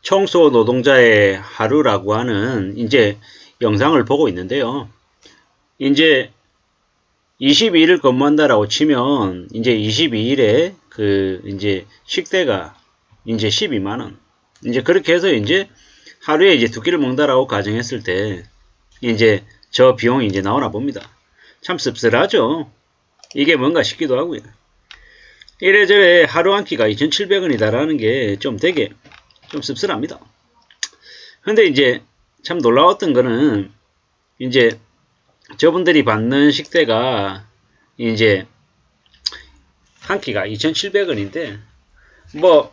청소 노동자의 하루라고 하는 이제 영상을 보고 있는데요. 이제 22일 근무한다라고 치면 이제 22일에 이제 식대가 이제 12만원. 이제 그렇게 해서 이제 하루에 이제 두 끼를 먹는다라고 가정했을 때 이제 저 비용이 이제 나오나 봅니다. 참 씁쓸하죠. 이게 뭔가 싶기도 하고요. 이래저래 하루 한 끼가 2,700원이다라는 게 좀 되게 좀 씁쓸합니다. 근데 이제 참 놀라웠던 거는 이제 저분들이 받는 식대가 이제 한 끼가 2,700원인데 뭐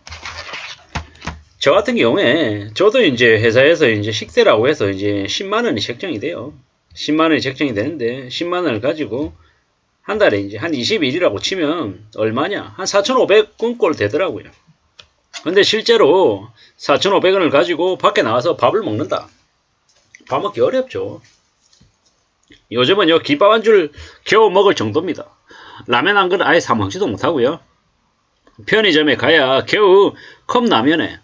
저 같은 경우에 저도 이제 회사에서 이제 식대라고 해서 이제 10만 원이 책정이 돼요. 10만 원이 책정이 되는데 10만 원을 가지고 한 달에 이제 한 20일이라고 치면 얼마냐? 한 4,500원 꼴 되더라고요. 근데 실제로 4,500원을 가지고 밖에 나와서 밥을 먹는다. 밥 먹기 어렵죠. 요즘은요, 김밥 한 줄 겨우 먹을 정도입니다. 라면 한 그릇 아예 사 먹지도 못하고요. 편의점에 가야 겨우 컵라면에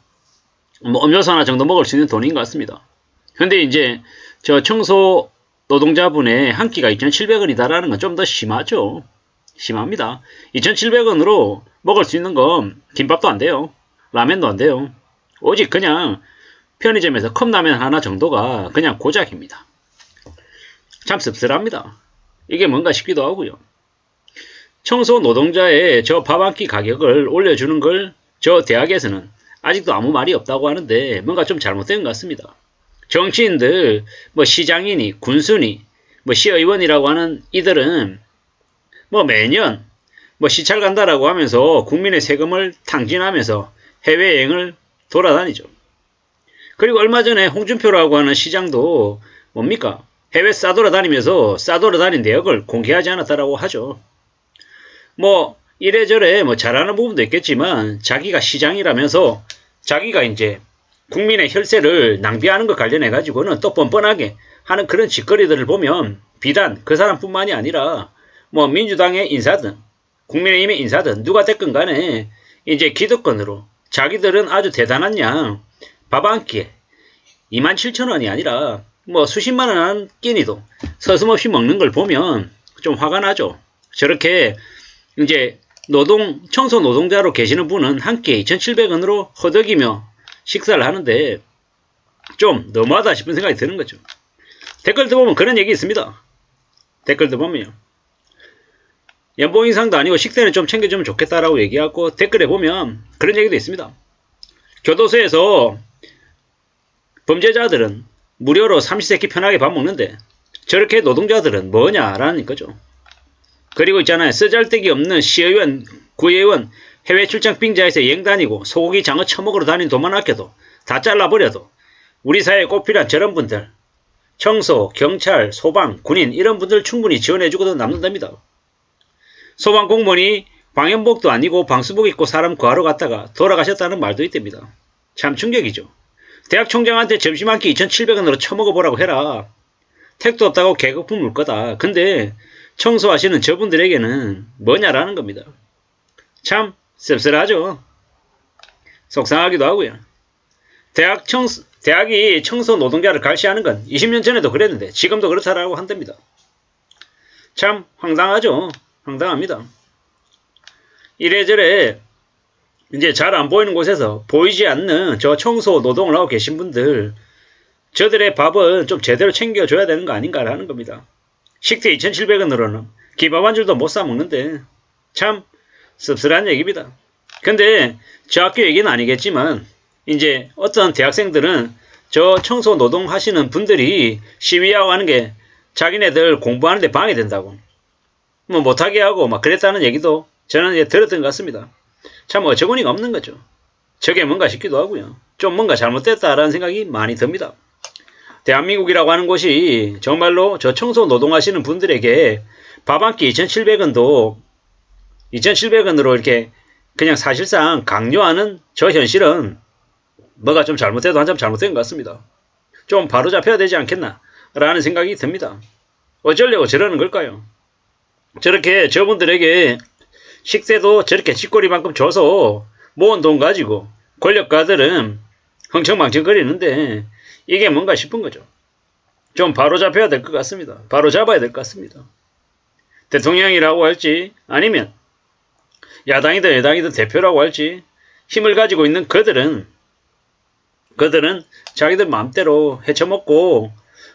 뭐 음료수 하나 정도 먹을 수 있는 돈인 것 같습니다. 근데 이제 저 청소 노동자분의 한 끼가 2,700원이다라는 건 좀 더 심하죠. 심합니다. 2,700원으로 먹을 수 있는 건 김밥도 안 돼요. 라면도 안 돼요. 오직 그냥 편의점에서 컵라면 하나 정도가 그냥 고작입니다. 참 씁쓸합니다. 이게 뭔가 싶기도 하고요. 청소 노동자의 저 밥 한 끼 가격을 올려주는 걸 저 대학에서는 아직도 아무 말이 없다고 하는데 뭔가 좀 잘못된 것 같습니다. 정치인들, 뭐 시장이니 군수니 뭐 시의원이라고 하는 이들은 뭐 매년 뭐 시찰 간다라고 하면서 국민의 세금을 탕진하면서 해외여행을 돌아다니죠. 그리고 얼마 전에 홍준표라고 하는 시장도 뭡니까? 해외 싸돌아다니면서 싸돌아다닌 내역을 공개하지 않았다라고 하죠. 뭐 이래저래 뭐 잘하는 부분도 있겠지만 자기가 시장이라면서 자기가 이제 국민의 혈세를 낭비하는 것 관련해 가지고는 또 뻔뻔하게 하는 그런 짓거리들을 보면 비단 그 사람뿐만이 아니라 뭐 민주당의 인사든 국민의힘의 인사든 누가 됐건 간에 이제 기득권으로 자기들은 아주 대단한 양 밥 한 끼에 27,000원이 아니라 뭐 수십만 원 한 끼니도 서슴없이 먹는 걸 보면 좀 화가 나죠. 저렇게 이제 청소 노동자로 계시는 분은 한 끼에 2,700원으로 허덕이며 식사를 하는데 좀 너무하다 싶은 생각이 드는 거죠. 댓글도 보면 그런 얘기 있습니다. 댓글도 보면요. 연봉 인상도 아니고 식대는 좀 챙겨주면 좋겠다라고 얘기하고 댓글에 보면 그런 얘기도 있습니다. 교도소에서 범죄자들은 무료로 삼시세끼 편하게 밥 먹는데 저렇게 노동자들은 뭐냐라는 거죠. 그리고 있잖아요. 쓰잘데기 없는 시의원, 구의원 해외 출장 빙자에서 여행 다니고 소고기 장어 처먹으러 다닌 돈만 아껴도 다 잘라버려도 우리 사회에 꼭 필요한 저런 분들 청소, 경찰, 소방, 군인 이런 분들 충분히 지원해주고도 남는답니다. 소방 공무원이 방염복도 아니고 방수복 입고 사람 구하러 갔다가 돌아가셨다는 말도 있답니다. 참 충격이죠. 대학 총장한테 점심 한 끼 2,700원으로 처먹어보라고 해라. 택도 없다고 개거품 물 거다. 근데 청소하시는 저분들에게는 뭐냐라는 겁니다. 참 씁쓸하죠. 속상하기도 하고요. 대학이 청소 노동자를 갈시하는 건 20년 전에도 그랬는데 지금도 그렇다라고 한답니다. 참 황당하죠. 황당합니다. 이래저래 이제 잘 안 보이는 곳에서 보이지 않는 저 청소 노동을 하고 계신 분들 저들의 밥은 좀 제대로 챙겨줘야 되는 거 아닌가라는 겁니다. 식대 2,700원으로는 김밥 한 줄도 못 사 먹는데 참 씁쓸한 얘기입니다. 근데 저 학교 얘기는 아니겠지만 이제 어떤 대학생들은 저 청소 노동 하시는 분들이 시위하고 하는 게 자기네들 공부하는데 방해된다고 뭐 못하게 하고 막 그랬다는 얘기도 저는 이제 들었던 것 같습니다. 참 어처구니가 없는 거죠. 저게 뭔가 싶기도 하고요. 좀 뭔가 잘못됐다라는 생각이 많이 듭니다. 대한민국이라고 하는 곳이 정말로 저 청소 노동하시는 분들에게 밥 한 끼 2,700원도 2,700원으로 이렇게 그냥 사실상 강요하는 저 현실은 뭐가 좀 잘못돼도 한참 잘못된 것 같습니다. 좀 바로잡혀야 되지 않겠나 라는 생각이 듭니다. 어쩌려고 저러는 걸까요? 저렇게 저분들에게 식세도 저렇게 쥐꼬리만큼 줘서 모은 돈 가지고 권력가들은 흥청망청거리는데 이게 뭔가 싶은 거죠. 좀 바로 잡혀야 될 것 같습니다. 바로 잡아야 될 것 같습니다. 대통령이라고 할지 아니면 야당이든 여당이든 대표라고 할지 힘을 가지고 있는 그들은 자기들 마음대로 헤쳐먹고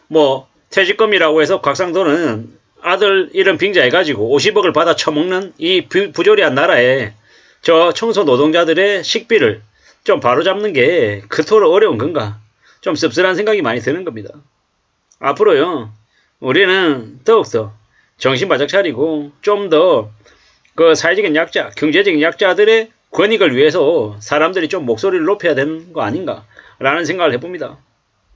뭐 퇴직금이라고 해서 곽상도는 아들 이름 빙자해가지고 50억을 받아 처먹는 이 부조리한 나라에 저 청소 노동자들의 식비를 좀 바로잡는 게 그토록 어려운 건가? 좀 씁쓸한 생각이 많이 드는 겁니다. 앞으로요, 우리는 더욱더 정신 바짝 차리고 좀 더 그 사회적인 약자, 경제적인 약자들의 권익을 위해서 사람들이 좀 목소리를 높여야 되는 거 아닌가? 라는 생각을 해봅니다.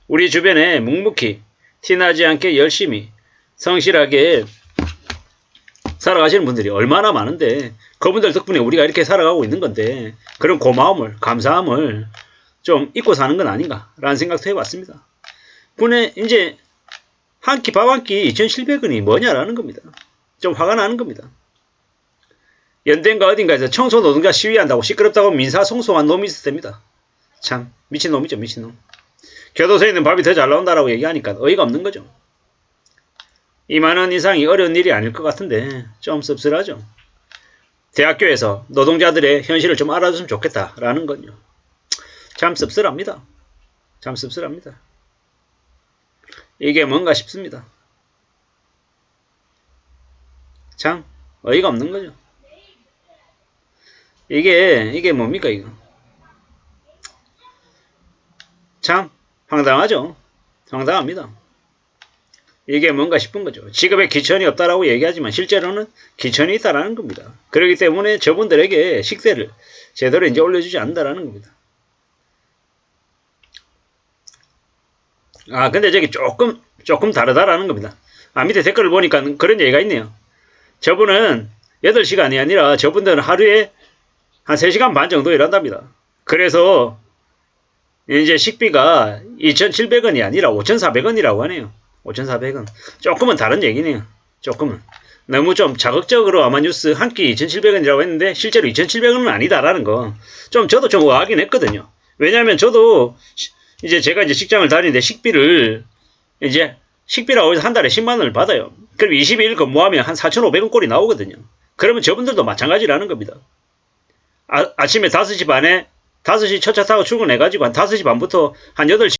우리 주변에 묵묵히 티나지 않게 열심히 성실하게 살아가시는 분들이 얼마나 많은데 그분들 덕분에 우리가 이렇게 살아가고 있는 건데 그런 고마움을 감사함을 좀 잊고 사는 건 아닌가 라는 생각도 해봤습니다. 군에 이제 한 끼 밥 한 끼 2,700원이 뭐냐라는 겁니다. 좀 화가 나는 겁니다. 연대인가 어딘가에서 청소 노동자 시위한다고 시끄럽다고 민사 송송한 놈이 있을 때입니다. 참 미친놈이죠, 미친놈. 교도소에 있는 밥이 더 잘 나온다라고 얘기하니까 어이가 없는 거죠. 이만한 이상이 어려운 일이 아닐 것 같은데 좀 씁쓸하죠. 대학교에서 노동자들의 현실을 좀 알아줬으면 좋겠다라는 건요. 참 씁쓸합니다. 참 씁쓸합니다. 이게 뭔가 싶습니다. 참 어이가 없는 거죠. 이게 뭡니까 이거. 참 황당하죠. 황당합니다. 이게 뭔가 싶은 거죠. 직업에 기천이 없다라고 얘기하지만 실제로는 기천이 있다라는 겁니다. 그렇기 때문에 저분들에게 식대를 제대로 이제 올려주지 않는다라는 겁니다. 아, 근데 저기 조금 다르다라는 겁니다. 아, 밑에 댓글을 보니까 그런 얘기가 있네요. 저분은 8시간이 아니라 저분들은 하루에 한 3시간 반 정도 일한답니다. 그래서 이제 식비가 2,700원이 아니라 5,400원이라고 하네요. 5,400원. 조금은 다른 얘기네요. 조금은. 너무 좀 자극적으로 아마뉴스 한 끼 2,700원이라고 했는데 실제로 2,700원은 아니다라는 거. 저도 좀 의아하긴 했거든요. 왜냐하면 저도 이제 제가 이제 직장을 다니는데 식비라고 해서 한 달에 10만 원을 받아요. 그럼 22일 근무하면 한 4,500원 꼴이 나오거든요. 그러면 저분들도 마찬가지라는 겁니다. 아침에 5시 반에 5시 첫 차 타고 출근해가지고 한 5시 반부터 한 8시